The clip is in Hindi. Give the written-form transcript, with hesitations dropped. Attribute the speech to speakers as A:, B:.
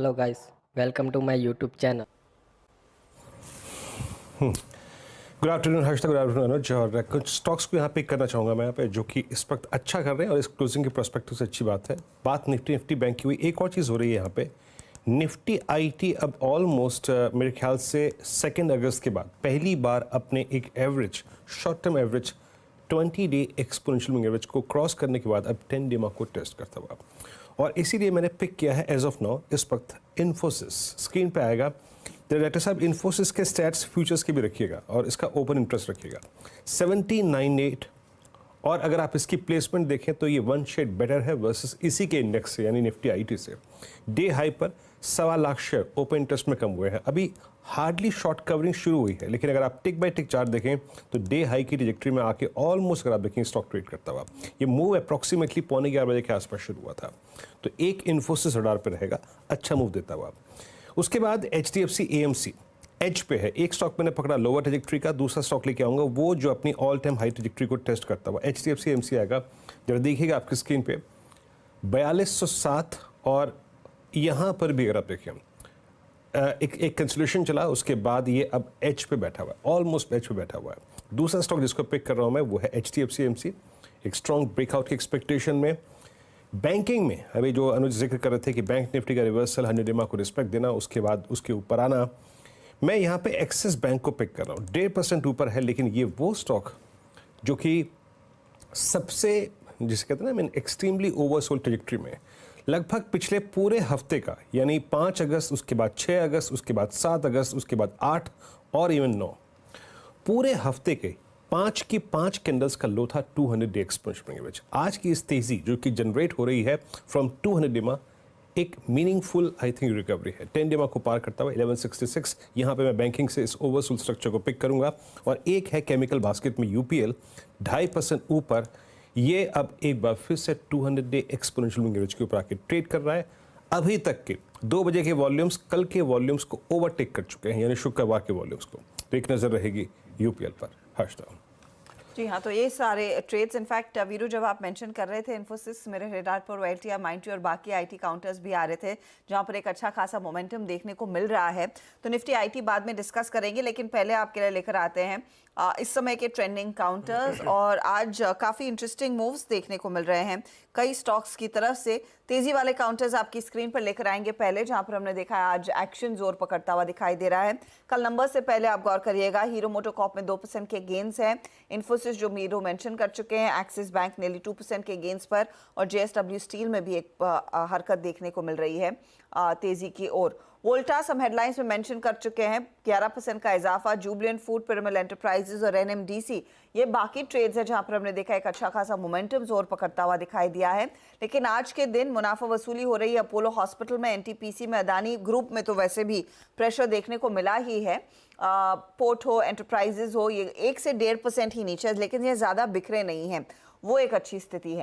A: Hello guys, welcome to my YouTube channel.
B: Good afternoon Harsh, good afternoon Anuj. और कुछ स्टॉक्स को यहाँ पे करना चाहूँगा मैं यहाँ पे, जो कि इस वक्त अच्छा कर रहे हैं और इस क्लोजिंग के प्रोस्पेक्टिव से अच्छी बात है। बात निफ्टी बैंक की हुई, एक और चीज़ हो रही है यहाँ पे। निफ्टी आईटी अब ऑलमोस्ट मेरे ख्याल से 2 अगस्त के बाद पहली बार अपने एक average, short term average 20 day exponential moving average को क्रॉस करने के बाद अब 10 डे मार्क को टेस्ट करता हुआ, और इसीलिए मैंने पिक किया है एज ऑफ नाउ इस वक्त इन्फोसिस। स्क्रीन पे आएगा डायरेक्टर साहब, इन्फोसिस के स्टैट्स फ्यूचर्स के भी रखिएगा और इसका ओपन इंटरेस्ट रखिएगा 1798। और अगर आप इसकी प्लेसमेंट देखें तो ये 1 शेड बेटर है वर्सेस इसी के इंडेक्स से, यानी निफ्टी आईटी से। डे हाई पर 1.25 लाख शेयर ओपन इंटरेस्ट में कम हुए हैं। अभी हार्डली शॉर्ट कवरिंग शुरू हुई है, लेकिन अगर आप टिक बाय टिक चार्ट देखें तो डे हाई की ट्रैजेक्टरी में आके ऑलमोस्ट अगर आप देखें स्टॉक ट्रेड करता हुआ, ये मूव अप्रॉक्सीमेटली 11:15 बजे के आसपास शुरू हुआ था। तो एक इन्फोसिस रडार पर रहेगा, अच्छा मूव देता हुआ। उसके बाद HDFC AMC एज पे है। एक स्टॉक मैंने पकड़ा लोअर ट्रैजेक्टरी का, दूसरा स्टॉक लेके आऊंगा वो जो अपनी ऑल टाइम हाई ट्रैजेक्टरी को टेस्ट करता हुआ। HDFC AMC आएगा, जरा देखिएगा आपकी स्क्रीन पे 4207, और यहाँ पर भी अगर आप देखें एक कंसोलिडेशन चला, उसके बाद ये अब एच पे बैठा हुआ है, ऑलमोस्ट एच पे बैठा हुआ है। दूसरा स्टॉक जिसको पिक कर रहा हूँ मैं वो है HDFC AMC, एक स्ट्रॉन्ग ब्रेकआउट की एक्सपेक्टेशन में। बैंकिंग में अभी जो अनुज जिक्र कर रहे थे कि बैंक निफ्टी का रिवर्सल 100 डे को रिस्पेक्ट देना, उसके बाद उसके ऊपर आना, मैं यहाँ पे एक्सिस बैंक को पिक कर रहा हूँ। 1.5% ऊपर है, लेकिन ये वो स्टॉक जो कि सबसे, जिसे कहते हैं ना, एक्सट्रीमली ओवरसोल्ड ट्रैजेक्टरी में लगभग पिछले पूरे हफ्ते का, यानी 5 अगस्त, उसके बाद 6 अगस्त, उसके बाद 7 अगस्त, उसके बाद 8 और इवन 9, पूरे हफ्ते के 5 की 5 कैंडल्स का लो था 200 डे एक्सपोनेंशियल एवरेज। आज की इस तेजी जो कि जनरेट हो रही है फ्रॉम 200 डे में, एक मीनिंगफुल आई थिंक रिकवरी है। 10 डे को पार करता हुआ 1166, यहाँ पे मैं बैंकिंग से इस ओवरसोल्ड स्ट्रक्चर को पिक करूंगा। और एक है केमिकल बास्केट में UPL 2.5% ऊपर, ये अब एक बार फिर से 200 डे एक्सपोनेंशियल मूविंग एवरेज के ऊपर आके ट्रेड कर रहा है। अभी तक के 2 बजे के वॉल्यूम्स कल के वॉल्यूम्स को ओवरटेक कर चुके हैं, यानी शुक्रवार के वॉल्यूम्स को। तो एक नजर रहेगी UPL पर। हर्षदा
C: जी हाँ, तो ये सारे ट्रेड्स, इनफैक्ट वीरू जब आप मेंशन कर रहे थे इन्फोसिस, मेरे रेडार पर OLTI, माइंडट्री और बाकी आईटी काउंटर्स भी आ रहे थे जहाँ पर एक अच्छा खासा मोमेंटम देखने को मिल रहा है। तो निफ्टी आईटी बाद में डिस्कस करेंगे, लेकिन पहले आपके लिए लेकर आते हैं इस समय के ट्रेंडिंग काउंटर्स। और आज काफ़ी इंटरेस्टिंग मूव्स देखने को मिल रहे हैं कई स्टॉक्स की तरफ से। तेजी वाले काउंटर्स आपकी स्क्रीन पर लेकर आएंगे पहले, जहां पर हमने देखा है आज एक्शन जोर पकड़ता हुआ दिखाई दे रहा है। कल नंबर से पहले आप गौर करिएगा, हीरो मोटोकॉर्प में 2% के गेंस हैं, इन्फोसिस जो मीरो मेंशन कर चुके हैं, एक्सिस बैंक नेली 2% के गेंस पर, और JSW स्टील में भी एक हरकत देखने को मिल रही है तेजी की ओर। वोल्टास हम हेडलाइंस में मेंशन कर चुके हैं, 11% का इजाफा। जुबिलेंट फूड, पिरामिड एंटरप्राइजेज और NMDC, ये बाकी ट्रेड्स है जहां पर हमने देखा एक अच्छा खासा मोमेंटम जोर पकड़ता हुआ दिखाई दिया है। लेकिन आज के दिन मुनाफा वसूली हो रही है अपोलो हॉस्पिटल में, NTPC में, अदानी ग्रुप में तो वैसे भी प्रेशर देखने को मिला ही है। पोर्ट हो, एंटरप्राइजेज हो, ये 1 से 1.5% ही नीचे, लेकिन ये ज्यादा बिखरे नहीं है, वो एक अच्छी स्थिति है।